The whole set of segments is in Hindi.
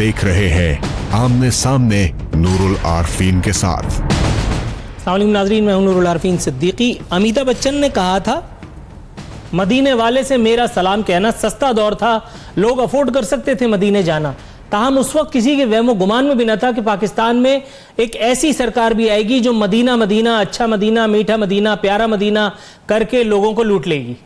देख रहे हैं आमने सामने नूरुल आरफीन के साथ। अस्सलाम वालेकुम नाज़रीन, मैं हूं नूरुल आरफीन सिद्दीकी। अमिताभ बच्चन ने कहा था मदीने वाले से मेरा सलाम कहना। सस्ता दौर था, लोग अफोर्ड कर सकते थे मदीने जाना। ताहम उस वक्त किसी के वहमो गुमान में भी न था कि पाकिस्तान में एक ऐसी सरकार भी आएगी जो मदीना मदीना, अच्छा मदीना, मीठा मदीना, प्यारा मदीना करके लोगों को लूट लेगी।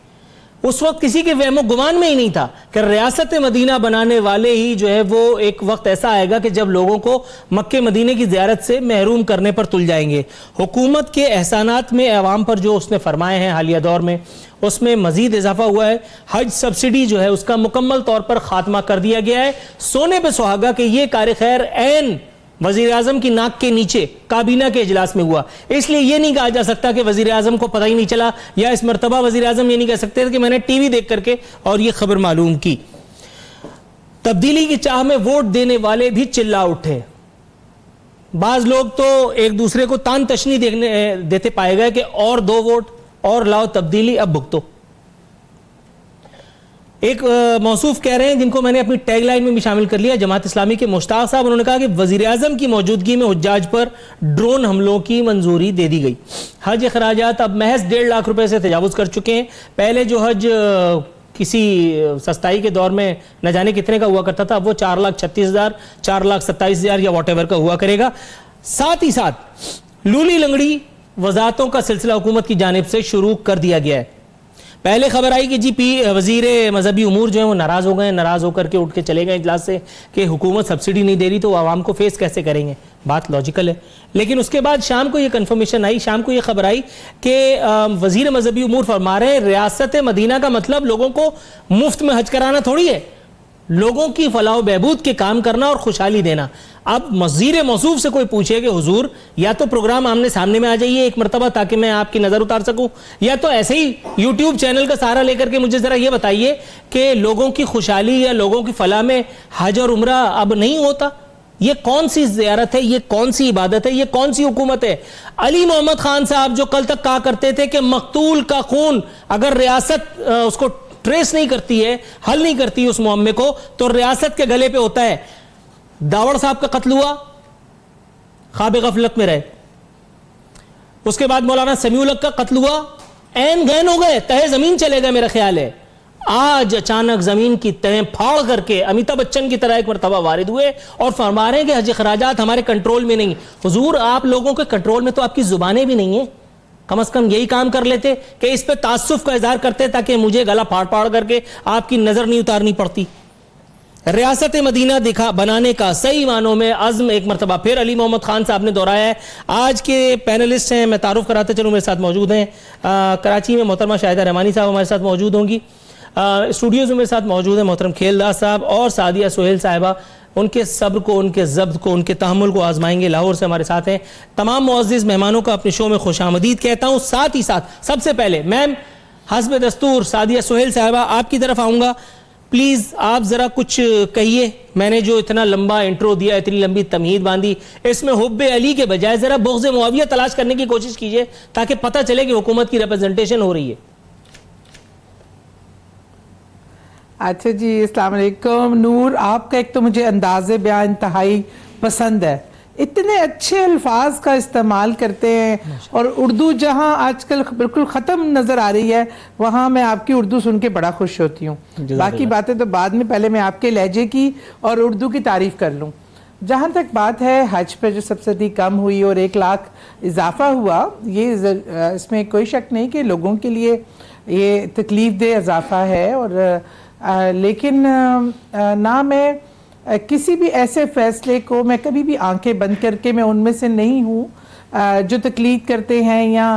उस वक्त किसी के वहमो गुमान में ही नहीं था कि रियासत मदीना बनाने वाले ही जो है वो एक वक्त ऐसा आएगा कि जब लोगों को मक्के मदीने की ज़ियारत से महरूम करने पर तुल जाएंगे। हुकूमत के एहसानात में अवाम पर जो उसने फरमाए हैं हालिया दौर में, उसमें मजीद इजाफा हुआ है। हज सब्सिडी जो है उसका मुकम्मल तौर पर खात्मा कर दिया गया है। सोने पे सुहागा कि यह कार खैर ऐन वजीर आजम की नाक के नीचे काबीना के इजलास में हुआ। इसलिए यह नहीं कहा जा सकता कि वजीर आजम को पता ही नहीं चला, या इस मरतबा वजीर आजम ये नहीं कह सकते कि मैंने टीवी देख करके और यह खबर मालूम की। तब्दीली की चाह में वोट देने वाले भी चिल्ला उठे। बाज लोग तो एक दूसरे को तान तशनी देते पाए गए कि और 2 वोट और लाओ, तब्दीली अब भुगतो। एक मौसूफ कह रहे हैं जिनको मैंने अपनी टैगलाइन में भी शामिल कर लिया, जमात इस्लामी के मुश्ताक साहब। उन्होंने कहा कि वजीर आजम की मौजूदगी में हुज्जाज पर ड्रोन हमलों की मंजूरी दे दी गई। हज अखराजात अब महज 1.5 लाख रुपए से तजावुज कर चुके हैं। पहले जो हज किसी सस्ताई के दौर में न जाने कितने का हुआ करता था, अब वो 4,36,000, 4,27,000 या वॉट एवर का हुआ करेगा। साथ ही साथ लूली लंगड़ी वजारतों का सिलसिला हुकूमत की जानिब से शुरू कर दिया गया है। पहले खबर आई कि जी वजीर मजहबी उमूर जो है वो नाराज हो गए, नाराज होकर के उठ के चले गए इजलास से कि हुकूमत सब्सिडी नहीं दे रही तो आवाम को फेस कैसे करेंगे। बात लॉजिकल है, लेकिन उसके बाद शाम को ये कंफर्मेशन आई, शाम को ये खबर आई कि वजीर मजहबी उमूर फरमा रहे हैं रियासत मदीना का मतलब लोगों को मुफ्त में हज कराना थोड़ी है, लोगों की फलाह बहबूद के काम करना और खुशहाली देना। अब वज़ीर मौसूफ से कोई पूछे कि हुजूर या तो प्रोग्राम आमने सामने में आ जाइए एक मरतबा ताकि मैं आपकी नज़र उतार सकूं, या तो ऐसे ही यूट्यूब चैनल का सहारा लेकर के मुझे ज़रा ये बताइए कि लोगों की खुशहाली या लोगों की फलाह में हज और उम्रा अब नहीं होता। ये कौन सी ज़ियारत है, ये कौन सी इबादत है, ये कौन सी हुकूमत है। अली मोहम्मद खान साहब जो कल तक कहा करते थे कि मकतूल का खून अगर रियासत उसको ट्रेस नहीं करती है, हल नहीं करती उस मुअम्मे को, तो रियासत के गले पे होता है। दावड़ साहब का कत्ल हुआ, ख्वाब गफलत में रहे। उसके बाद मौलाना समीउल हक का कत्ल हुआ, ऐन गैन हो गए, तहे जमीन चले गए। मेरा ख्याल है आज अचानक जमीन की तह फाड़ करके अमिताभ बच्चन की तरह एक मरतबा वारिद हुए और फरमा रहे हैं कि हज खराजात हमारे कंट्रोल में नहीं। हुजूर आप लोगों के कंट्रोल में तो आपकी जुबानें भी नहीं है। कम से कम यही काम कर लेते कि इस पे तासुफ का इजहार करते ताकि मुझे गला फाड़ फाड़ करके आपकी नजर नहीं उतारनी पड़ती। रियासत मदीना दिखा बनाने का सही मानों में अज़्म एक मरतबा फिर अली मोहम्मद खान साहब ने दोहराया है। आज के पैनलिस्ट हैं, मैं तारुफ कराते चलूँ, मेरे साथ मौजूद हैं कराची में मोहतरमा शाहिदा रहमानी साहब हमारे साथ मौजूद होंगी। स्टूडियोज़ में मेरे साथ मौजूद हैं मोहतरम खेलदास साहब और सादिया सुहेल साहिबा। उनके सब्र को, उनके ज़ब्त को, उनके तहम्मुल को आजमाएंगे। लाहौर से हमारे साथ हैं। तमाम मुअज़्ज़िज़ मेहमानों का अपने शो में खुशामदीद कहता हूँ। साथ ही साथ सबसे पहले मैम हस्ब दस्तूर सादिया सुहेल साहिबा आपकी तरफ आऊँगा। प्लीज़ आप ज़रा कुछ कहिए। मैंने जो इतना लंबा इंट्रो दिया, इतनी लंबी तमहीद बांधी, इसमें हुब्बे अली के बजाय ज़रा बुग़्ज़े मुआविया तलाश करने की कोशिश कीजिए ताकि पता चले कि हुकूमत की रिप्रेजेंटेशन हो रही है। अच्छा जी, अस्सलाम वालेकुम। नूर, आपका एक तो मुझे अंदाज़े बयान इंतहाई पसंद है, इतने अच्छे अल्फाज का इस्तेमाल करते हैं और उर्दू जहाँ आजकल बिल्कुल ख़त्म नज़र आ रही है वहाँ मैं आपकी उर्दू सुन के बड़ा खुश होती हूँ। बाकी बातें तो बाद में, पहले मैं आपके लहजे की और उर्दू की तारीफ़ कर लूँ। जहाँ तक बात है हज पर जो सब्सिडी कम हुई और 1 लाख इजाफा हुआ, ये इसमें कोई शक नहीं कि लोगों के लिए ये तकलीफ़ दह इजाफा है। और लेकिन ना मैं किसी भी ऐसे फैसले को मैं कभी भी आंखें बंद करके, मैं उनमें से नहीं हूँ जो तकलीद करते हैं। या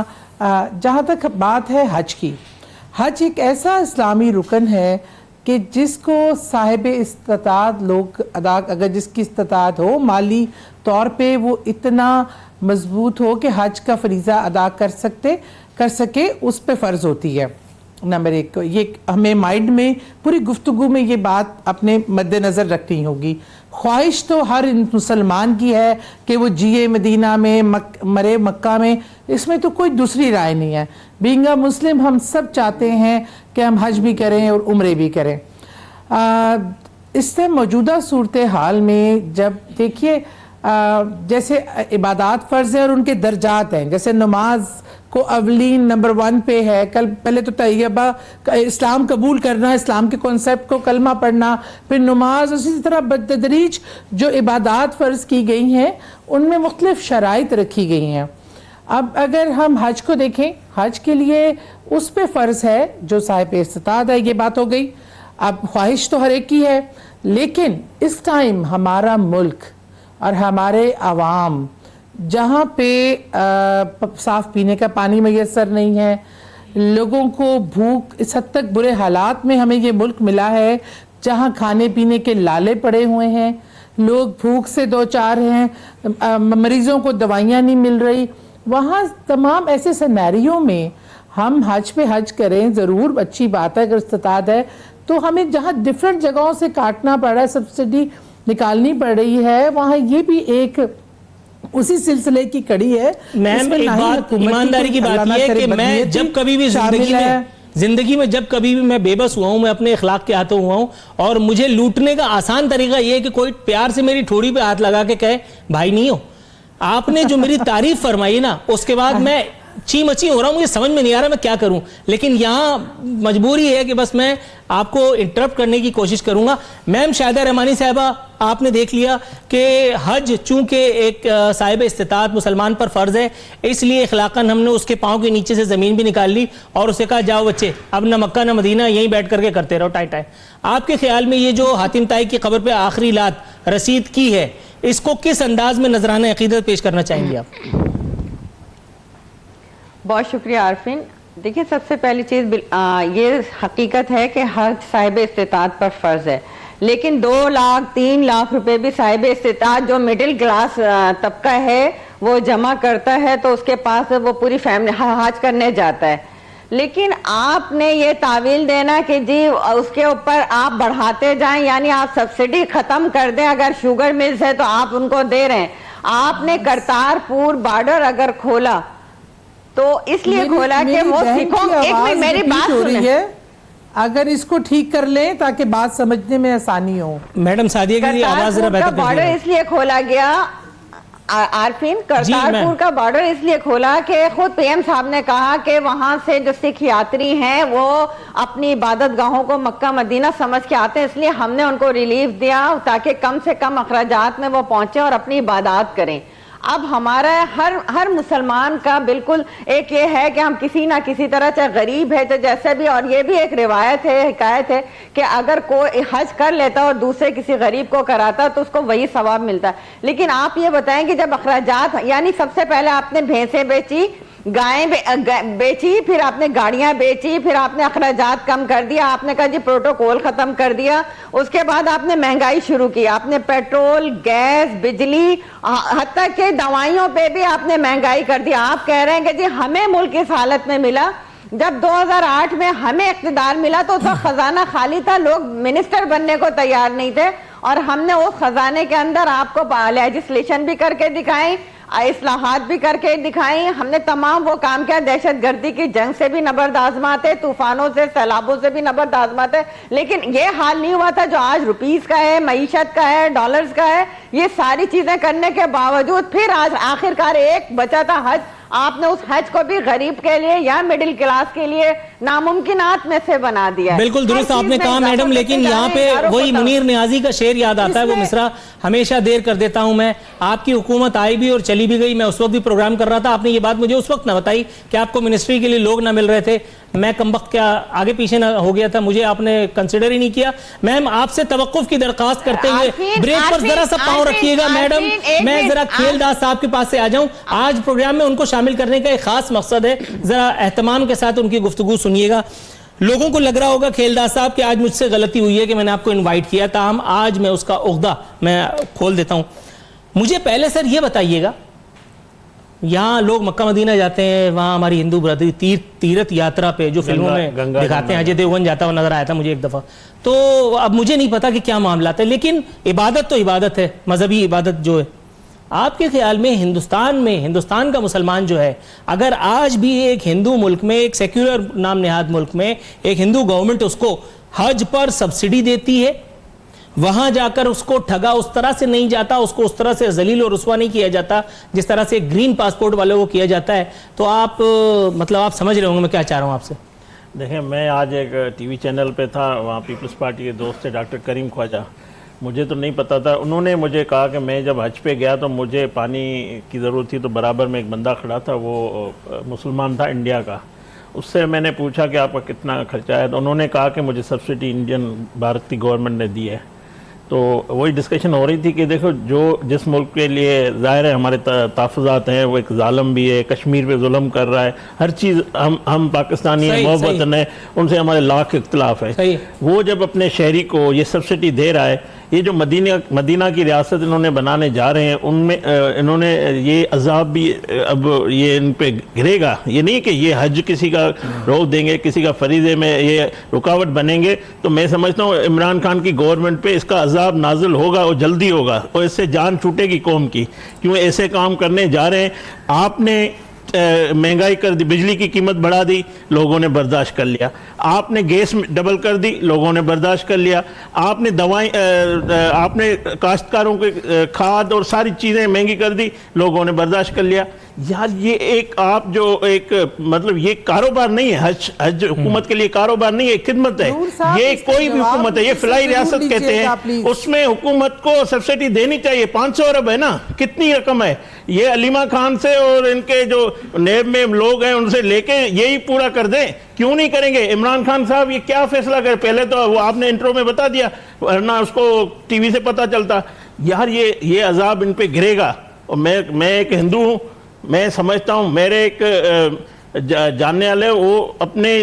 जहाँ तक बात है हज की, हज एक ऐसा इस्लामी रुकन है कि जिसको साहिब इस्तात लोग अदा, अगर जिसकी इस्तात हो माली तौर पे वो इतना मजबूत हो कि हज का फरीज़ा अदा कर सके, उस पे फ़र्ज़ होती है। नंबर 1, ये हमें माइंड में पूरी गुफ्तगू में ये बात अपने मद्देनज़र रखनी होगी। ख्वाहिश तो हर मुसलमान की है कि वो जिए मदीना में, मरे मक्का में, इसमें तो कोई दूसरी राय नहीं है। बीइंग अ मुस्लिम हम सब चाहते हैं कि हम हज भी करें और उम्रे भी करें। इससे मौजूदा सूरत हाल में जब देखिए जैसे इबादत फ़र्ज़ है और उनके दर्जात हैं, जैसे नमाज को अवलीन नंबर 1 पे है, कल पहले तो तैयबा इस्लाम कबूल करना, इस्लाम के कॉन्सेप्ट को कलमा पढ़ना, फिर नमाज, उसी तरह बतदरीज जो इबादत फ़र्ज़ की गई हैं उनमें मुख्तलिफ शराइत रखी गई हैं। अब अगर हम हज को देखें, हज के लिए उस पे फ़र्ज़ है जो साहिब इस्तिताअत है, ये बात हो गई। अब ख्वाहिश तो हर एक की है, लेकिन इस टाइम हमारा मुल्क और हमारे आवाम जहाँ पे साफ़ पीने का पानी मैसर नहीं है, लोगों को भूख, इस हद तक बुरे हालात में हमें ये मुल्क मिला है जहाँ खाने पीने के लाले पड़े हुए हैं, लोग भूख से दो चार हैं, मरीज़ों को दवाइयाँ नहीं मिल रही, वहाँ तमाम ऐसे सिनेरियो में हम हज पे हज करें, ज़रूर अच्छी बात है अगर इस्तिताअत है तो। हमें जहाँ डिफरेंट जगहों से काटना पड़ रहा है, सब्सिडी निकालनी पड़ रही है, वहाँ ये भी एक उसी सिलसिले की कड़ी है। मैम एक बात ईमानदारी की बात यह है कि मैं जब कभी भी जिंदगी में जब कभी भी मैं बेबस हुआ हूं, मैं अपने इखलाक के हाथों हुआ हूं, और मुझे लूटने का आसान तरीका यह है कि कोई प्यार से मेरी ठोड़ी पे हाथ लगा के कहे भाई नहीं हो। आपने जो मेरी तारीफ फरमाई ना, उसके बाद मैं ची मची हो रहा हूं, मुझे समझ में नहीं आ रहा मैं क्या करूं, लेकिन यहाँ मजबूरी है कि बस मैं आपको इंटरप्ट करने की कोशिश करूंगा। मैम शाहिदा रहमानी साहिबा, आपने देख लिया कि हज चूंकि एक साहिब इस्तिताअत मुसलमान पर फ़र्ज़ है, इसलिए इखलाकन हमने उसके पाँव के नीचे से ज़मीन भी निकाल ली और उसे कहा जाओ बच्चे अब न मक्का न मदीना, यहीं बैठ करके करते रहो टाई टाई। आपके ख्याल में ये जो हातिम ताई की खबर पर आखिरी लात रसीद की है, इसको किस अंदाज में नजराना अकीदत पेश करना चाहेंगे आप? बहुत शुक्रिया आरफिन। देखिए, सबसे पहली चीज़ ये हकीकत है कि हज साहिब इस्तिताअत पर फ़र्ज़ है, लेकिन 2 लाख 3 लाख रुपए भी साहिब इस्तिताअत जो मिडिल क्लास तबका है वो जमा करता है, तो उसके पास वो पूरी फैमिली हज करने जाता है। लेकिन आपने ये तावील देना कि जी उसके ऊपर आप बढ़ाते जाएं, यानी आप सब्सिडी ख़त्म कर दें। अगर शुगर मिल्स है तो आप उनको दे रहे हैं। आपने करतारपुर बॉर्डर अगर खोला तो इसलिए खोला कि वो सिखों, एक मिनट मेरी बात सुनिए, अगर इसको ठीक कर लें ताकि बात समझने में आसानी हो। मैडम सादिया की आवाज जरा बेहतर कर बॉर्डर इसलिए खोला गया आरफिन, करतारपुर का बॉर्डर इसलिए खोला कि खुद पीएम साहब ने कहा कि वहां से जो सिख यात्री हैं वो अपनी इबादत गाहों को मक्का मदीना समझ के आते हैं, इसलिए हमने उनको रिलीफ दिया ताकि कम से कम अखराजात में वो पहुंचे और अपनी इबादत करें। अब हमारा हर मुसलमान का बिल्कुल एक ये है कि हम किसी ना किसी तरह, चाहे गरीब है तो जैसे भी, और ये भी एक रिवायत है, हिकायत है कि अगर कोई हज कर लेता और दूसरे किसी गरीब को कराता तो उसको वही सवाब मिलता है। लेकिन आप ये बताएं कि जब अखराजात, यानी सबसे पहले आपने भैंसें बेची, गायें बेची, फिर आपने गाड़ियां बेची, फिर आपने अखराजात कम कर दिया, आपने कहा जी प्रोटोकॉल खत्म कर दिया, उसके बाद आपने महंगाई शुरू की, आपने पेट्रोल, गैस, बिजली, हत्ता के दवाइयों पे भी आपने महंगाई कर दिया। आप कह रहे हैं कि जी हमें मुल्क इस हालत में मिला। जब 2008 में हमें इख्तिदार मिला तो उसका खजाना खाली था, लोग मिनिस्टर बनने को तैयार नहीं थे, और हमने उस खजाने के अंदर आपको लेजिस्लेशन भी करके दिखाई, इस्लाहात भी करके दिखाई, हमने तमाम वो काम किया। दहशतगर्दी की जंग से भी नबर्द आजमाते, तूफानों से, सैलाबों से भी नबर्द आजमाते, लेकिन ये हाल नहीं हुआ था जो आज रुपीस का है, मईशत का है, डॉलर्स का है। ये सारी चीजें करने के बावजूद फिर आज आखिरकार एक बचा था हज। आपने उस हज को भी गरीब के लिए या मिडिल क्लास के लिए नामुमकिनात में से बना दिया है। बिल्कुल दुरुस्त आपने कहा मैडम, लेकिन यहाँ पे वही मुनीर नियाजी का शेर याद आता है, वो मिसरा हमेशा देर कर देता हूं मैं। आपकी हुकूमत आई भी और चली भी गई, मैं उस वक्त भी प्रोग्राम कर रहा था, आपने ये बात मुझे उस वक्त ना बताई कि आपको मिनिस्ट्री के लिए लोग ना मिल रहे थे। मैं कमबख्त क्या आगे पीछे ना हो गया था, मुझे आपने कंसिडर ही नहीं किया। मैम आपसे तवक्कुफ की दरखास्त करते हुए ब्रेक पर जरा सा पाँव रखिएगा मैडम, मैं जरा खेलदास साहब के पास से आ जाऊं। आज प्रोग्राम में उनको शामिल करने का एक खास मकसद है, जरा एहतमाम के साथ उनकी गुफ्तगू सुनिएगा। लोगों को लग रहा होगा खेलदास साहब कि आज मुझसे गलती हुई है कि मैंने आपको इन्वाइट किया, ताहम आज मैं उसका उहदा मैं खोल देता हूं। मुझे पहले सर ये बताइएगा, यहाँ लोग मक्का मदीना जाते हैं, वहाँ हमारी हिंदू बरादरी तीर्थ यात्रा पे जो फिल्मों में दिखाते हैं, अजय देवगन जाता हुआ नजर आया था मुझे एक दफा, तो अब मुझे नहीं पता कि क्या मामला है, लेकिन इबादत तो इबादत है, मजहबी इबादत जो है। आपके ख्याल में हिंदुस्तान का मुसलमान जो है, अगर आज भी एक हिंदू मुल्क में, एक सेक्युलर नाम नेहाद मुल्क में एक हिंदू गवर्नमेंट उसको हज पर सब्सिडी देती है, वहां जाकर उसको ठगा उस तरह से नहीं जाता, उसको उस तरह से जलील और रुस्वा नहीं किया जाता जिस तरह से ग्रीन पासपोर्ट वालों को किया जाता है। तो आप मतलब आप समझ रहे होंगे मैं क्या चाह रहा हूं आपसे। देखिए, मैं आज एक टीवी चैनल पे था, वहाँ पीपल्स पार्टी के दोस्त थे डॉक्टर करीम ख्वाजा, मुझे तो नहीं पता था, उन्होंने मुझे कहा कि मैं जब हज पे गया तो मुझे पानी की ज़रूरत थी, तो बराबर में एक बंदा खड़ा था, वो मुसलमान था इंडिया का। उससे मैंने पूछा कि आपका कितना खर्चा है, तो उन्होंने कहा कि मुझे सब्सिडी इंडियन भारत की गवर्नमेंट ने दी है। तो वही डिस्कशन हो रही थी कि देखो, जो जिस मुल्क के लिए ज़ाहिर है हमारे तहफ़्फ़ुज़ात हैं, वो एक ज़ालिम भी है, कश्मीर पे जुल्म कर रहा है, हर चीज़ हम पाकिस्तानी हैं, मोहब्बत हैं, उनसे हमारे लाख इख्तिलाफ है। वो जब अपने शहरी को ये सब्सिडी दे रहा है, ये जो मदीना की रियासत इन्होंने बनाने जा रहे हैं, उनमें इन्होंने ये अजाब भी अब ये इन पे गिरेगा। ये नहीं कि ये हज किसी का रोक देंगे, किसी का फरीज़े में ये रुकावट बनेंगे। तो मैं समझता हूँ इमरान खान की गवर्नमेंट पे इसका अजाब नाजिल होगा और जल्दी होगा, और इससे जान छूटेगी कौम की, क्यों ऐसे काम करने जा रहे हैं। आपने महंगाई कर दी, बिजली की कीमत बढ़ा दी, लोगों ने बर्दाश्त कर लिया। आपने गैस डबल कर दी, लोगों ने बर्दाश्त कर लिया। आपने दवाएं आपने काश्तकारों के खाद और सारी चीज़ें महंगी कर दी, लोगों ने बर्दाश्त कर लिया। यार ये एक आप जो एक मतलब ये कारोबार नहीं है, हज हुकूमत के लिए कारोबार नहीं है, खिदमत है। ये कोई भी हुकूमत है, ये फलाई रियासत कहते हैं, उसमें हुकूमत को सब्सिडी देनी चाहिए। 500 अरब है ना, कितनी रकम है? ये अलीमा खान से और इनके जो नेब में लोग हैं उनसे लेके यही पूरा कर दें, क्यों नहीं करेंगे? इमरान खान साहब ये क्या फैसला करें? पहले तो वो आपने इंट्रो में बता दिया, वरना उसको टीवी से पता चलता। यार ये अजाब इन पे गिरेगा। और मैं एक हिंदू हूँ, मैं समझता हूँ, मेरे एक जानने वाले वो अपने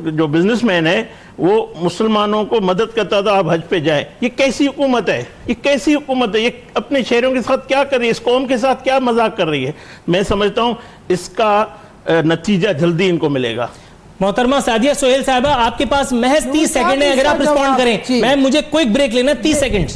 जो बिजनेसमैन है वो मुसलमानों को मदद करता था, आप हज पे जाए। ये कैसी हुकूमत है? ये कैसी हुकूमत है? ये अपने शहरों के साथ क्या कर रही है? इस कौम के साथ क्या मजाक कर रही है? मैं समझता हूँ इसका नतीजा जल्दी इनको मिलेगा। मोहतरमा सादिया सोहेल साहिबा, आपके पास महज 30 सेकंड है, अगर आप रिस्पॉन्ड करें। मैम मुझे क्विक ब्रेक लेना, 30 सेकंड।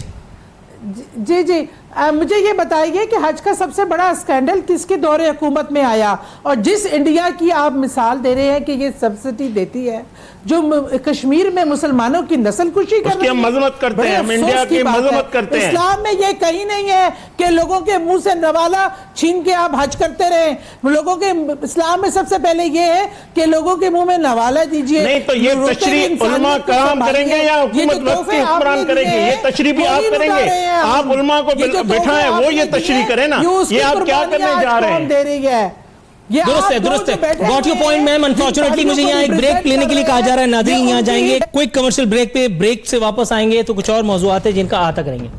जी मुझे ये बताइए कि हज का सबसे बड़ा स्कैंडल किसके दौरे हुकूमत में आया? और जिस इंडिया की आप मिसाल दे रहे हैं कि ये सब्सिडी देती है, जो कश्मीर में मुसलमानों की नस्लकुशी कर रही है, हम मजम्मत करते हैं, हम इंडिया की मजम्मत करते हैं। इस्लाम में ये कहीं नहीं है कि लोगों के मुंह से नवाला छीन के आप हज करते रहे। लोगों के इस्लाम में सबसे पहले ये है कि लोगों के मुंह में नवाला दीजिए। नहीं तो ये तशरीह उलमा काम करेंगे या हुकूमत वक्त हुक्मरान करेंगे? ये तशरीह भी आप करेंगे, आप उलमा को बैठाएं, वो ये तशरीह करे ना। ये आप क्या करने जा रहे हैं? दे रही है। दुरुस्त है। Got your point ma'am. Unfortunately मुझे यहाँ एक ब्रेक लेने के लिए कहा जा रहा है, नाज़रीन यहाँ जाएंगे क्विक कमर्शियल ब्रेक पे। ब्रेक से वापस आएंगे तो कुछ और मौज़ूआत है जिनका अहाता करेंगे।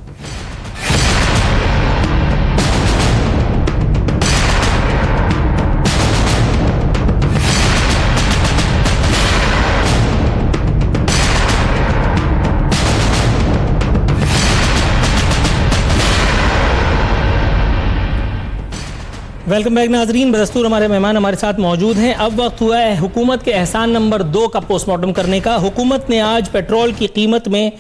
वेलकम बैक नाजरीन। बदस्तूर हमारे मेहमान हमारे साथ मौजूद हैं। अब वक्त हुआ है हुकूमत के एहसान नंबर 2 का पोस्टमार्टम करने का। हुकूमत ने आज पेट्रोल की कीमत में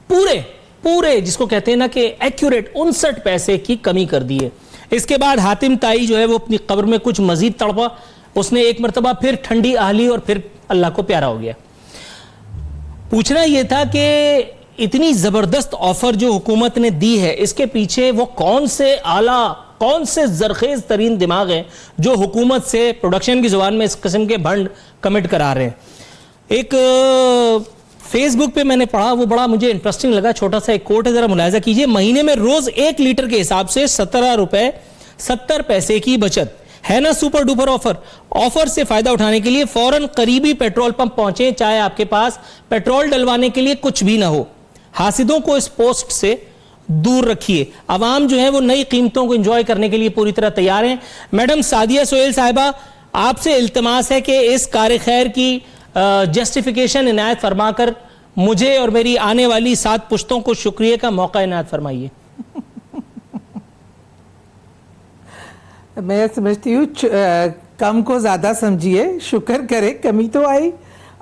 पूरे जिसको कहते हैं ना कि एक्यूरेट 59 पैसे की कमी कर दी है। इसके बाद हातिम ताई जो है वो अपनी कब्र में कुछ मजीद तड़पा। उसने एक मरतबा फिर ठंडी आ ली और फिर अल्लाह को प्यारा हो गया। पूछना यह था कि इतनी जबरदस्त ऑफर जो हुकूमत ने दी है, इसके पीछे वो कौन से आला, कौन से जरखेज तरीन दिमाग हैं जो हुकूमत से प्रोडक्शन की जुबान में इस किस्म के फंड कमिट करा रहे हैं। एक फेसबुक पे मैंने पढ़ा, वो बड़ा मुझे इंटरेस्टिंग लगा। छोटा सा एक कोट है, जरा मुलाहिजा कीजिए। महीने में रोज 1 लीटर के हिसाब से 17 रुपए 70 पैसे की बचत है ना। सुपर डुपर ऑफर से फायदा उठाने के लिए फौरन करीबी पेट्रोल पंप पहुंचे, चाहे आपके पास पेट्रोल डलवाने के लिए कुछ भी ना हो। हासिदों को इस पोस्ट से दूर रखिए। अवाम जो है वो नई कीमतों को एंजॉय करने के लिए पूरी तरह तैयार हैं। मैडम सादिया सोहेल साहिबा, आपसे इल्तिमास है कि इस कार खैर की जस्टिफिकेशन इनायत फरमाकर मुझे और मेरी आने वाली 7 पुश्तों को शुक्रिया का मौका इनायत फरमाइए। मैं समझती हूँ कम को ज्यादा समझिए, शुक्र करे कमी तो आई।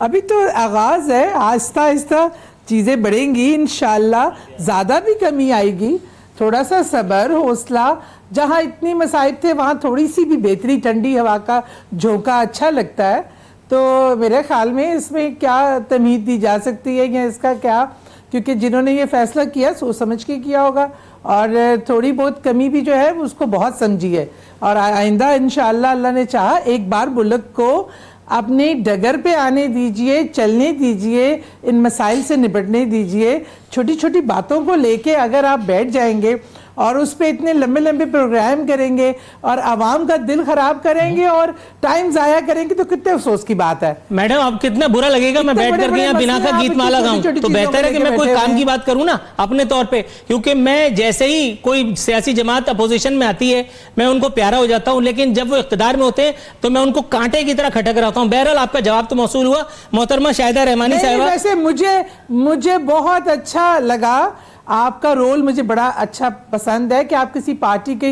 अभी तो आगाज है, आहिस्ता आहिस्ता चीज़ें बढ़ेंगी इंशाल्लाह, ज़्यादा भी कमी आएगी। थोड़ा सा सब्र, हौसला। जहाँ इतनी मसाइब थे वहाँ थोड़ी सी भी बेहतरी, ठंडी हवा का झोंका अच्छा लगता है। तो मेरे ख्याल में इसमें क्या तमीज़ दी जा सकती है या इसका क्या क्योंकि जिन्होंने ये फैसला किया सोच समझ के किया होगा, और थोड़ी बहुत कमी भी जो है उसको बहुत समझी है। और आइंदा इंशाअल्लाह अल्लाह ने चाहा एक बार मुल्क को अपने डगर पे आने दीजिए, चलने दीजिए, इन मसाइल से निपटने दीजिए। छोटी छोटी बातों को लेके अगर आप बैठ जाएंगे और उस पर इतने लंबे लंबे प्रोग्राम करेंगे और आवाम का दिल खराब करेंगे और टाइम जाया करेंगे तो कितने अफसोस की बात है। मैडम अब कितना बुरा लगेगा मैं बैठ करके यहाँ बिना का गीत माला गाऊं, तो बेहतर है कि मैं कोई काम की बात करूं ना अपने तौर पे, क्योंकि मैं जैसे ही कोई सियासी जमात अपोजिशन में आती है मैं उनको प्यारा हो जाता हूं, लेकिन जब वो इख्तिदार में होते हैं तो मैं उनको कांटे की तरह खटक रहा हूं। बहरहाल आपका जवाब तो मौसूल हुआ। मोहतरमा शाहिदा रहमानी साहिबा, वैसे मुझे बहुत अच्छा लगा, आपका रोल मुझे बड़ा अच्छा पसंद है कि आप किसी पार्टी की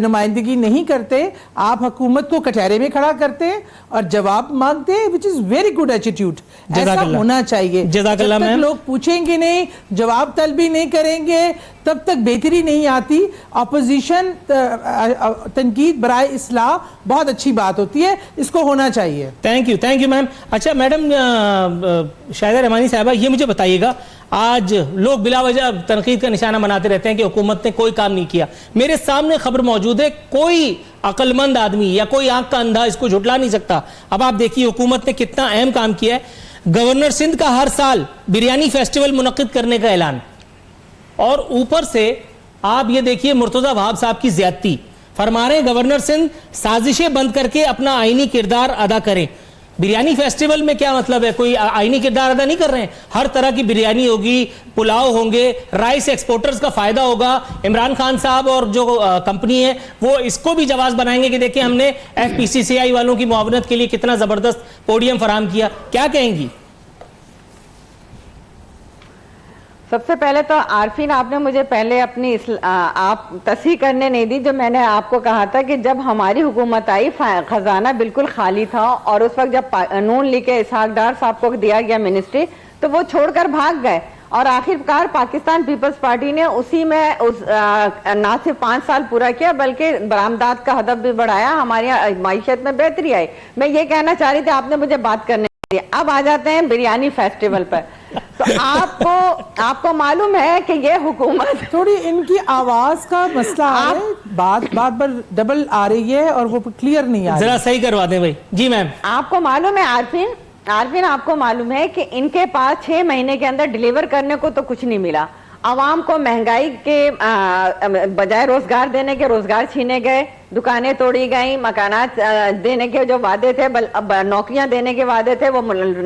नुमाइंदगी नहीं करते, आप हुकूमत को कचहरे में खड़ा करते हैं और जवाब मांगते हैं, which is very good attitude. ऐसा होना चाहिए। जब तक लोग पूछेंगे नहीं, जवाब तलबी नहीं करेंगे, तब तक बेहतरी नहीं आती। अपोजिशन तनकीद बराए इस्लाह बहुत अच्छी बात होती है, इसको होना चाहिए। Thank you ma'am. अच्छा मैडम शाहिदा रहमानी साहिबा, ये मुझे बताइएगा, आज लोग बिलावजह तनकीद का निशाना बनाते रहते हैं कि हुकूमत ने कोई काम नहीं किया। मेरे सामने खबर मौजूद है, कोई अक्लमंद आदमी या कोई आंख का अंधा इसको झुटला नहीं सकता। अब आप देखिए हुकूमत ने कितना अहम काम किया है। गवर्नर सिंध का हर साल बिरयानी फेस्टिवल मुनक्किद करने का ऐलान, और ऊपर से आप ये देखिए मुर्तजा वहाब साहब की ज्यादती फरमा रहे हैं गवर्नर सिंध साजिशें बंद करके अपना आईनी किरदार अदा करें। बिरयानी फेस्टिवल में क्या मतलब है, कोई आईनी किरदार अदा नहीं कर रहे हैं। हर तरह की बिरयानी होगी, पुलाव होंगे, राइस एक्सपोर्टर्स का फायदा होगा। इमरान खान साहब और जो कंपनी है वो इसको भी जवाब बनाएंगे कि देखिए हमने FPCCI वालों की मुआवनत के लिए कितना जबरदस्त पोडियम फराहम किया। क्या कहेंगी? सबसे पहले तो आरफीन, आपने मुझे पहले अपनी आप तस्हीह करने नहीं दी। जो मैंने आपको कहा था कि जब हमारी हुकूमत आई खजाना बिल्कुल खाली था, और उस वक्त जब नून लीग के इसहाक डार साहब को दिया गया मिनिस्ट्री तो वो छोड़कर भाग गए, और आखिरकार पाकिस्तान पीपल्स पार्टी ने उसी में ना सिर्फ 5 साल पूरा किया बल्कि बरामदात का हदफ भी बढ़ाया, हमारी माईशत में बेहतरी आई। मैं ये कहना चाह रही थी, आपने मुझे बात करने दी। अब आ जाते हैं बिरयानी फेस्टिवल पर। तो आपको मालूम है कि ये हुकूमत, थोड़ी इनकी आवाज का मसला है, बात बार डबल आ रही है और वो क्लियर नहीं आ रही। जरा सही करवा दें भाई। जी मैम। आपको मालूम है आरफीन आपको मालूम है कि इनके पास 6 महीने के अंदर डिलीवर करने को तो कुछ नहीं मिला। आवाम को महंगाई के बजाय रोजगार देने के रोजगार छीने गए, दुकानें तोड़ी गई, मकानात देने के जो वादे थे, नौकरियां देने के वादे थे, वो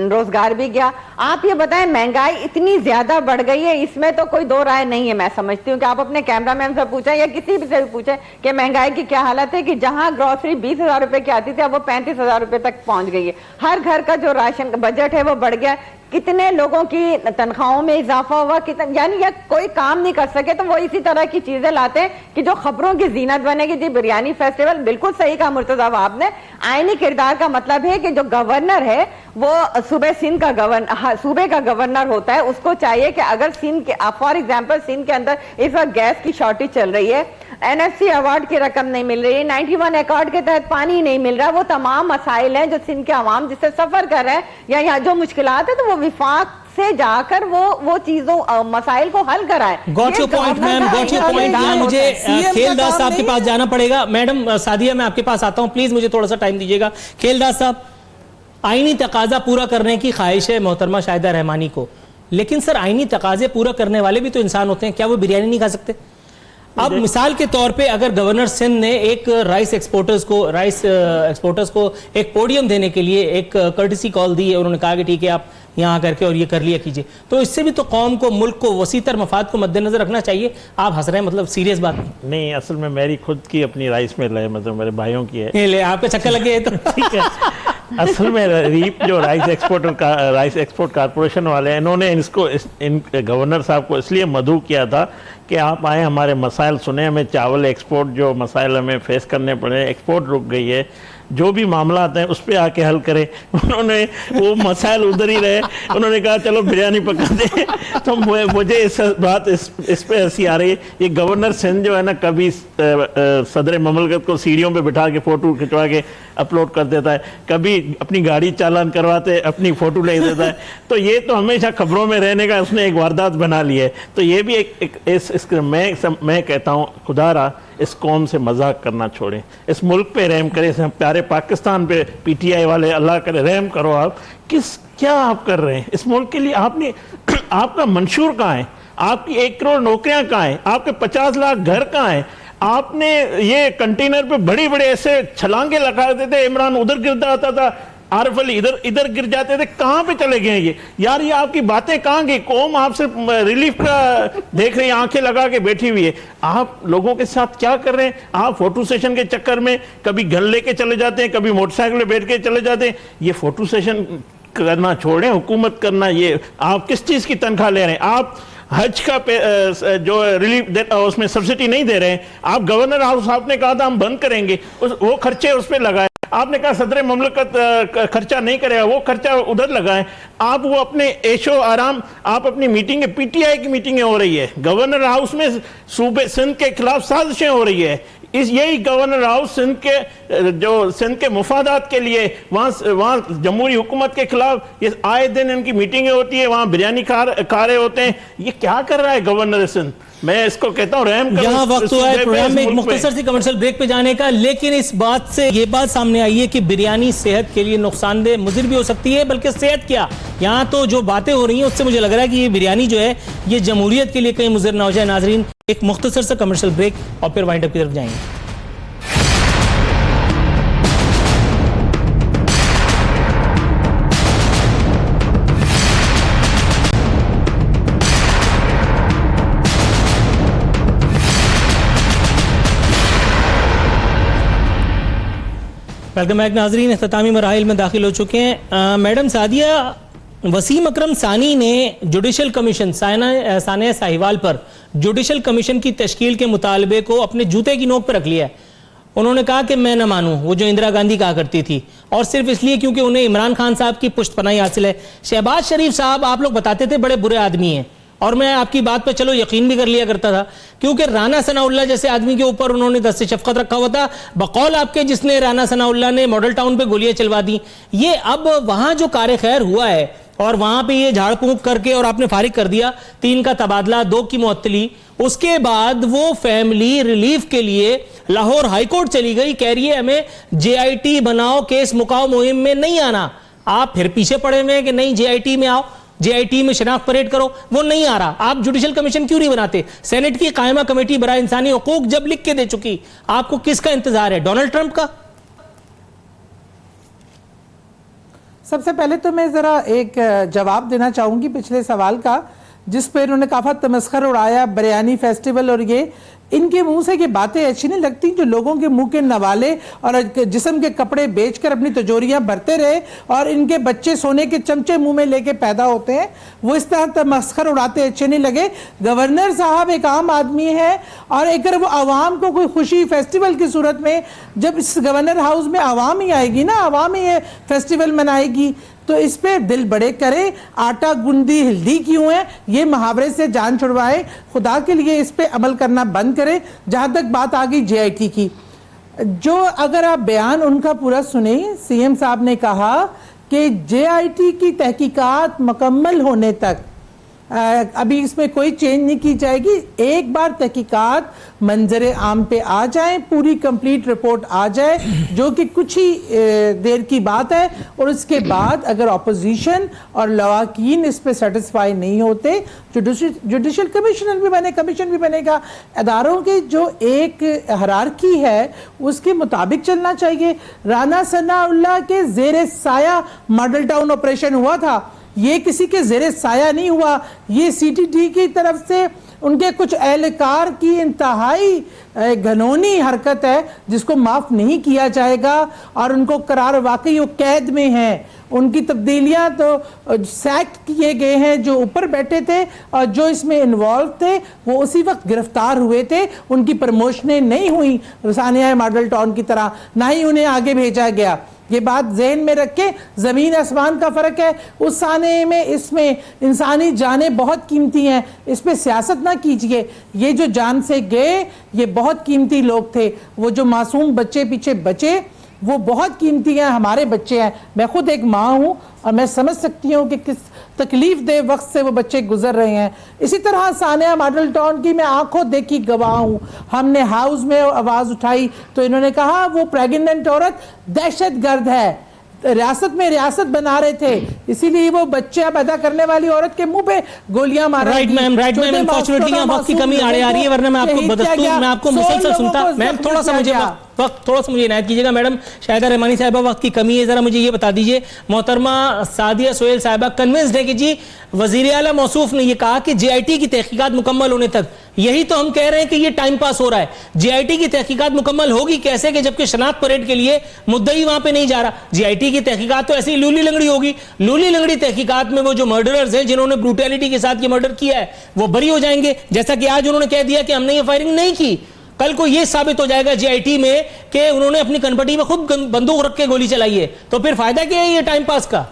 रोजगार भी गया। आप ये बताएं, महंगाई इतनी ज्यादा बढ़ गई है, इसमें तो कोई दो राय नहीं है। मैं समझती हूँ कि आप अपने कैमरा मैन से पूछें या किसी भी से भी पूछें कि महंगाई की क्या हालत है, कि जहां ग्रोसरी 20,000 रुपए की आती थी अब वो 35,000 रुपए तक पहुंच गई है। हर घर का जो राशन बजट है वो बढ़ गया। कितने लोगों की तनख्वाहों में इजाफा हुआ, यानी ये कोई काम नहीं कर सके तो वो इसी तरह की चीजें लाते हैं कि जो खबरों की जीनत बनेगी। जी बिरयानी फेस्टिवल, बिल्कुल सही कहा मुर्तजा वहाब ने। आईनी किरदार का मतलब है कि जो गवर्नर है वो सूबे का गवर्नर होता है, उसको चाहिए कि अगर सिंध के फॉर एग्जाम्पल सिंध के अंदर इस वक्त गैस की शॉर्टेज चल रही है, NFC अवार्ड की रकम नहीं मिल रही है, 91 अकॉर्ड के तहत पानी नहीं मिल रहा, वो तमाम मसाइल हैं जो सिंध के अवाम जिससे सफर कर रहे हैं या यहाँ जो मुश्किलात है, तो वो विफाक से जाकर वो चीजों मसाइल को हल कराए। Got your point ma'am, got your point. यहाँ मुझे खेलदास साहब के पास जाना पड़ेगा। मैडम सादिया, मैं आपके पास आता हूँ, प्लीज मुझे थोड़ा सा टाइम दीजिएगा। खेलदास साहब, आईनी तकाजा पूरा करने की ख्वाहिश है मोहतरमा शाहिदा रहमानी को, लेकिन सर आईनी तकाजे पूरा करने वाले भी तो इंसान होते हैं, क्या वो बिरयानी नहीं खा सकते? अब मिसाल के तौर पे अगर गवर्नर सिंध ने एक राइस एक्सपोर्टर्स को एक पोडियम देने के लिए एक कर्टिसी कॉल दी है, उन्होंने कहा कि ठीक है आप यहाँ करके और ये कर लिया कीजिए, तो इससे भी तो कौम को, मुल्क को वसीतर मफाद को मद्देनजर रखना चाहिए। आप हंस रहे हैं, मतलब सीरियस बात नहीं, असल में मेरी खुद की अपनी राइस मिल है, मतलब मेरे भाइयों की है। ले आपका चक्कर लगे तो ठीक है। असल में रीप जो राइस एक्सपोर्ट कारपोरेशन वाले हैं, इन्होंने इन गवर्नर साहब को इसलिए मदऊ किया था कि आप आए, हमारे मसाइल सुने, हमें चावल एक्सपोर्ट जो मसाइल हमें फेस करने पड़े, एक्सपोर्ट रुक गई है, जो भी मामला आते हैं उस पर आके हल करें। उन्होंने वो मसाइल उधर ही रहे, उन्होंने कहा चलो बिरयानी पका दे। तो मुझे इस पे हंसी आ रही है। ये गवर्नर सिंध जो है ना, कभी सदर ममलकत को सीढ़ियों पे बिठा के फ़ोटो खिंचवा के अपलोड कर देता है, कभी अपनी गाड़ी चालान करवाते अपनी फ़ोटो ले देता है। तो ये तो हमेशा खबरों में रहने का उसने एक वारदात बना ली है। तो ये भी मैं कहता हूँ खुदारा इस कौम से मजाक करना छोड़ें, इस मुल्क पे रहम करें, इस प्यारे पाकिस्तान पे पीटीआई वाले अल्लाह करे रहम करो। आप क्या आप कर रहे हैं इस मुल्क के लिए? आपने आपका मंशूर कहाँ है? आपकी 1 करोड़ नौकरियां कहाँ हैं? आपके 50 लाख घर कहाँ हैं? आपने ये कंटेनर पे बड़ी बड़े ऐसे छलांगे लगा देते थे, इमरान उधर गिरता आता था, आरिफ अली इधर गिर जाते थे, कहां पे चले गए ये यार? ये आपकी बातें कहां गई? कौम आपसे रिलीफ का देख रही है, आंखें लगा के बैठी हुई है। आप लोगों के साथ क्या कर रहे हैं? आप फोटो सेशन के चक्कर में कभी घर लेके चले जाते हैं, कभी मोटरसाइकिल पे बैठ के चले जाते हैं। ये फोटो सेशन करना छोड़ें, हुकूमत करना। ये आप किस चीज की तनख्वाह ले रहे हैं? आप हज का जो रिलीफ उसमें सब्सिडी नहीं दे रहे हैं। आप गवर्नर हाउस आपने कहा था हम बंद करेंगे, वो खर्चे उस पर लगाए। आपने कहा सदर ममलकत खर्चा नहीं करेगा, वो खर्चा उधर लगाए। आप वो अपने ऐशो आराम, आप अपनी मीटिंगें, पीटीआई की मीटिंगें हो रही है, गवर्नर हाउस में सूबे सिंध के खिलाफ साजिशें हो रही है। यही गवर्नर हाउस सिंध के मुफादात के लिए वहाँ जमहूरी हुकूमत के खिलाफ ये आए दिन इनकी मीटिंगें होती है, वहाँ बिरयानी खा रहे होते हैं। ये क्या कर रहा है गवर्नर सिंध? मैं इसको कहता हूँ रहम करो। यहाँ वक्त हुआ है प्रोग्राम में एक मुख्तसर सी कमर्शियल ब्रेक पे जाने का, लेकिन इस बात से ये बात सामने आई है कि बिरयानी सेहत के लिए नुकसानदेह मुज़िर भी हो सकती है, बल्कि सेहत क्या, यहाँ तो जो बातें हो रही हैं उससे मुझे लग रहा है कि ये बिरयानी जो है ये जमहूरियत के लिए कहीं मुज़िर ना हो जाए। नाजरीन, एक मुख्तसर सा कमर्शियल ब्रेक और फिर वाइंड अप की तरफ जाएंगे। वेलकम बैक नाजरीन, इख्तितामी मराहिल में दाखिल हो चुके हैं। मैडम सादिया, वसीम अकरम सानी ने जुडिशल कमीशन सानिया साहिवाल पर जुडिशल कमीशन की तश्कील के मुतालबे को अपने जूते की नोक पर रख लिया है। उन्होंने कहा कि मैं न मानूं, वो जो इंदिरा गांधी कहा करती थी, और सिर्फ इसलिए क्योंकि उन्हें इमरान खान साहब की पुष्टपनाही हासिल है। शहबाज शरीफ साहब आप लोग बताते थे बड़े बुरे आदमी हैं, और मैं आपकी बात पर चलो यकीन भी कर लिया करता था, क्योंकि राना सनाउल्लाह जैसे आदमी के ऊपर उन्होंने दस्ते शफकत रखा हुआ था, बकौल आपके, जिसने राना सनाउल्लाह ने मॉडल टाउन पे गोलियां चलवा दी। ये अब वहां जो कार खैर हुआ है और वहां पे ये झाड़ फूंक करके और आपने फारिग कर दिया, 3 का तबादला, 2 की मुअत्तली, उसके बाद वो फैमिली रिलीफ के लिए लाहौर हाईकोर्ट चली गई, कह रही है हमें JIT बनाओ, केस मुकाओ मुहिम में नहीं आना। आप फिर पीछे पड़े हुए हैं कि नहीं JIT में आओ, JIT में शनाख्त परेड करो, वो नहीं आ रहा। आप जुडिशल कमीशन क्यों नहीं बनाते? सेनेट की कायमा कमेटी बराए इंसानी हुकूक जब लिख के दे चुकी, आपको किसका इंतजार है? डोनाल्ड ट्रंप का? सबसे पहले तो मैं जरा एक जवाब देना चाहूंगी पिछले सवाल का, जिस पर उन्होंने काफा तमस्खर उड़ाया बिरयानी फेस्टिवल, और ये इनके मुंह से ये बातें अच्छी नहीं लगती जो लोगों के मुंह के नवाले और जिस्म के कपड़े बेचकर अपनी तिजोरियां भरते रहे और इनके बच्चे सोने के चमचे मुंह में लेके पैदा होते हैं, वो इस तरह तमस्खर उड़ाते अच्छे नहीं लगे। गवर्नर साहब एक आम आदमी है, और अगर वो आवाम को कोई खुशी फेस्टिवल की सूरत में, जब इस गवर्नर हाउस में आवाम ही आएगी ना, आवाम ही ये फेस्टिवल मनाएगी, तो इस पे दिल बड़े करे, आटा गुंदी हिल्दी क्यों है, ये मुहावरे से जान छुड़वाए। खुदा के लिए इस पे अमल करना बंद करें। जहां तक बात आ गई JIT की, जो अगर आप बयान उनका पूरा सुने, CM साहब ने कहा कि JIT की तहकीकात मुकम्मल होने तक अभी इसमें कोई चेंज नहीं की जाएगी। एक बार तहकीकात मंजरे आम पे आ जाए, पूरी कंप्लीट रिपोर्ट आ जाए, जो कि कुछ ही देर की बात है, और उसके बाद अगर अपोजिशन और लवाकीन इस पे सेटिस्फाई नहीं होते, जुडिशल कमीशन भी बनेगा। अदारों के जो एक हायरार्की है उसके मुताबिक चलना चाहिए। राना सनाउल्लाह के जेर साया मॉडल टाउन ऑपरेशन हुआ था, ये किसी के जेरे साया नहीं हुआ, ये CTT की तरफ से उनके कुछ एहलकार की इंतहाई घनौनी हरकत है जिसको माफ नहीं किया जाएगा, और उनको करार वाकई वो कैद में हैं। उनकी तब्दीलियां तो सैक किए गए हैं जो ऊपर बैठे थे, और जो इसमें इन्वॉल्व थे वो उसी वक्त गिरफ्तार हुए थे। उनकी प्रमोशनें नहीं हुई सानिया मॉडल टाउन की तरह, ना ही उन्हें आगे भेजा गया। ये बात जहन में रख के, जमीन आसमान का फर्क है। उस साने में इसमें इंसानी जानें बहुत कीमती हैं, इस पे सियासत ना कीजिए। ये जो जान से गए ये बहुत कीमती लोग थे, वो जो मासूम बच्चे पीछे बचे वो बहुत कीमती हैं, हमारे बच्चे हैं। मैं खुद एक माँ हूँ और मैं समझ सकती हूँ कि किस तकलीफ दे वक्त से वो बच्चे गुजर रहे हैं। इसी तरह सानिया मॉडल टाउन की मैं आंखों देखी गवाह हूँ। हमने हाउस में आवाज़ उठाई तो इन्होंने कहा वो प्रेग्नेंट औरत दहशतगर्द है, रियासत में रियासत बना रहे थे, इसीलिए वो बच्चा पैदा करने वाली औरत के मुंह पे गोलियां मार रही थी। राइट मैम, अनफॉर्चुनेटली वक्त की कमी आड़े आ रही है, वरना मैं आपको बदस्तूर मैं आपको मुसलसल सुनता। मैम थोड़ा सा मुझे वक्त थोड़ा सा मुझे इनायत कीजिएगा। मैडम शाहिदा रहमानी साहिबा, वक्त की कमी है, जरा मुझे ये बता दीजिए, मोहतरमा सादिया सोहेल साहिबा कन्विंस्ड है कि जी वजीर आला मौसूफ ने ये कहा कि JIT की तहकीकात मुकम्मल होने तक, यही तो हम कह रहे हैं कि ये टाइम पास हो रहा है। JIT की तहकीकात मुकम्मल होगी कैसे कि जबकि शनाख्त परेड के लिए मुद्दई वहां पे नहीं जा रहा। JIT की तहकीकात तो ऐसी ही लूली लंगड़ी होगी। लूली लंगड़ी तहकीकात में वो जो मर्डरर्स हैं जिन्होंने ब्रूटैलिटी के साथ ये मर्डर किया है वो बरी हो जाएंगे, जैसा कि आज उन्होंने कह दिया कि हमने ये फायरिंग नहीं की। कल को ये साबित हो जाएगा JIT में कि उन्होंने अपनी कनपटी में खुद बंदूक रख के गोली चलाई है, तो फिर फायदा क्या है ये टाइम पास का?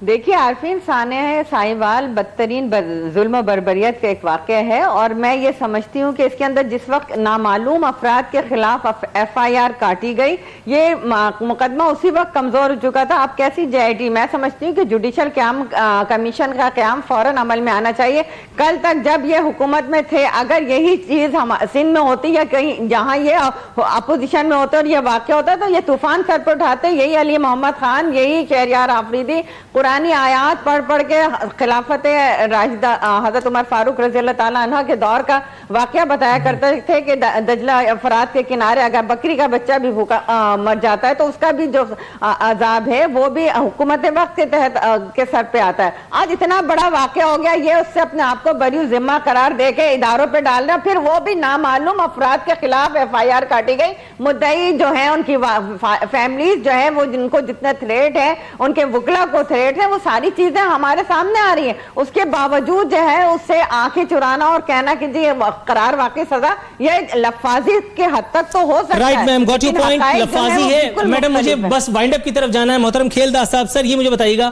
देखिए आरफीन, सानिया साहिवाल बदतरीन जुल्म बर्बरियत का एक वाक़या है और मैं ये समझती हूँ कि इसके अंदर जिस वक्त नामालूम अफराद के खिलाफ FIR काटी गई, ये मुकदमा उसी वक्त कमज़ोर हो चुका था। अब कैसी JIT? मैं समझती हूँ कि जुडिशल कमीशन का क़याम फ़ौरन अमल में आना चाहिए। कल तक जब ये हुकूमत में थे, अगर यही चीज़ हम सिंध में होती या कहीं जहाँ ये अपोजिशन में होते और ये वाक़या होता तो ये तूफ़ान सर पर उठाते। यही अली मोहम्मद खान, यही शहरयार आफरीदी कुरानी आयात पढ़ पढ़ के खिलाफत राशिदा हजरत उमर फारूक रज़ी अल्लाह ताला अन्हा के दौर का वाक़या बताया करते थे कि दजला फरात के किनारे अगर बकरी का बच्चा भी भूखा मर जाता है तो उसका भी जो अजाब है वो भी हुकूमत वक्त के तहत के सर पे आता है। आज इतना बड़ा वाक़या हो गया, ये उससे अपने आप को बरी जिम्मा करार दे के इदारों पर डाल रहे, फिर वो भी नामालूम अफराद के खिलाफ FIR काटी गई। मुद्दई जो है उनकी फैमिलीज जो है वो जिनको जितना थ्रेट है, उनके वकला को थ्रेट है, वो सारी चीजें हमारे सामने आ रही हैं। उसके बावजूद जो है उससे आंखें चुराना और कहना कि जी करार वाकई सजा, ये लफाजी के हद तक तो हो सकता है। Right ma'am, got your point, लफाजी है। मैडम मुझे बस वाइंड अप की तरफ जाना है। मोहतरम खेलदास साहब, सर ये मुझे बताइएगा,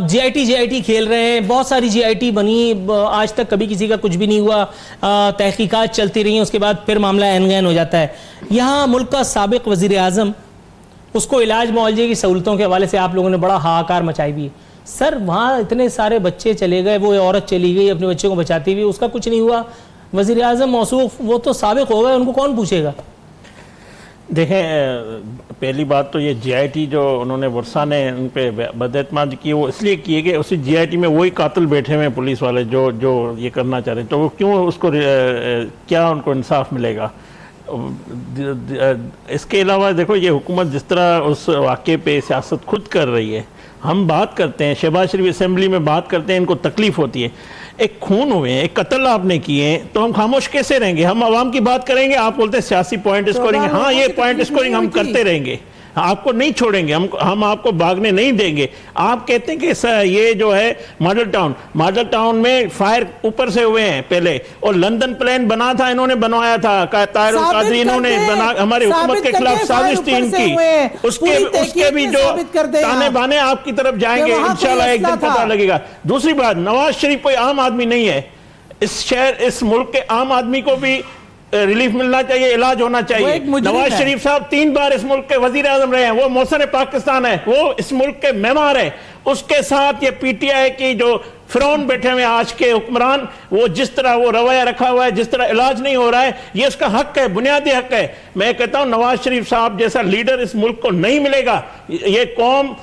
JIT खेल रहे हैं, बहुत सारी JIT बनी, आज तक कभी किसी का कुछ भी नहीं हुआ, तहकीकात चलती रही, उसके बाद फिर मामला एनगैन हो जाता है। यहाँ मुल्क का साबिक वजीर आजम, उसको इलाज मुआवजे की सहूलतों के हवाले से आप लोगों ने बड़ा हाहाकार मचाई भी है। सर वहाँ इतने सारे बच्चे चले गए, वो औरत चली गई अपने बच्चे को बचाती हुई, उसका कुछ नहीं हुआ। वजीर आजम मौसूफ वो तो साबिक हो गए, उनको कौन पूछेगा? देखें, पहली बात तो ये JIT जो उन्होंने वर्षा ने उन पर बदएतमाद की, वो इसलिए किए कि उसी JIT में वही कातिल बैठे हुए पुलिस वाले जो ये करना चाह रहे हैं, तो वो क्यों उसको क्या उनको इंसाफ मिलेगा? इसके अलावा देखो, ये हुकूमत जिस तरह उस वाक़े पे सियासत खुद कर रही है, हम बात करते हैं, शहबाज शरीफ असेंबली में बात करते हैं, इनको तकलीफ होती है। एक खून हुए, एक कत्ल आपने किए, तो हम खामोश कैसे रहेंगे? हम आवाम की बात करेंगे, आप बोलते हैं सियासी पॉइंट स्कोरिंग। हाँ, ये पॉइंट स्कोरिंग हम करते रहेंगे, आपको नहीं छोड़ेंगे, हम आपको भागने नहीं देंगे। आप कहते हैं कि ये जो है मॉडल टाउन में फायर ऊपर से हुए हैं पहले, और लंदन प्लान बना था, इन्होंने बनवाया था, ताहिर कादरी इन्होंने बना, हमारी हुकूमत के खिलाफ साजिश थी इनकी। उसके भी जो ताने बाने आपकी तरफ जाएंगे, इंशाल्लाह एक दिन पता लगेगा। दूसरी बात, नवाज शरीफ कोई आम आदमी नहीं है। इस मुल्क के आम आदमी को भी रिलीफ मिलना चाहिए, इलाज होना चाहिए। नवाज शरीफ साहब 3 बार इस मुल्क के वजीर आजम रहे हैं, वो मौसर पाकिस्तान है, वो इस मुल्क के मेहमान है। उसके साथ ये PTI की जो फिरौन बैठे हुए आज के हुक्मरान, वो जिस तरह वो रवैया रखा हुआ है, जिस तरह इलाज नहीं हो रहा है, ये उसका हक है, बुनियादी हक है। मैं कहता हूं नवाज शरीफ साहब जैसा लीडर इस मुल्क को नहीं मिलेगा, ये कौम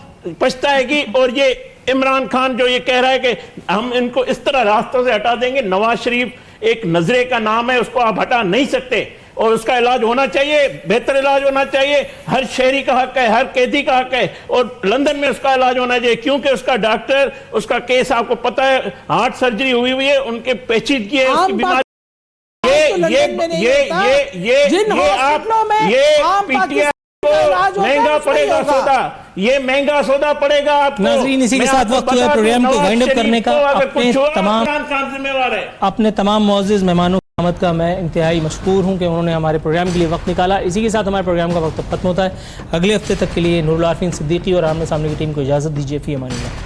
पछताएगी। और ये इमरान खान जो ये कह रहा है कि हम इनको इस तरह रास्तों से हटा देंगे, नवाज शरीफ एक नजरे का नाम है, उसको आप हटा नहीं सकते, और उसका इलाज होना चाहिए, बेहतर इलाज होना चाहिए। हर शहरी का हक है, हर कैदी का हक है, और लंदन में उसका इलाज होना चाहिए, क्योंकि उसका डॉक्टर, उसका केस आपको पता है, हार्ट सर्जरी हुई है, उनके पेचीदगी है, उसकी बीमारी। PTI को महंगा पड़ेगा सौदा, ये महंगा सौदा पड़ेगा आपको। नाज़रीन, इसी के साथ वक्त हुआ प्रोग्राम को वाइंड अप करने का। अपने तमाम मुअज़्ज़िज़ मेहमानों की आमद का मैं इंतहाई मशकूर हूँ कि उन्होंने हमारे प्रोग्राम के लिए वक्त निकाला। इसी के साथ हमारे प्रोग्राम का वक्त खत्म होता है। अगले हफ्ते तक के लिए नूरुल आरफीन सिद्दीकी और आमने सामने की टीम को इजाज़त दीजिए। फ़ी अमान अल्लाह।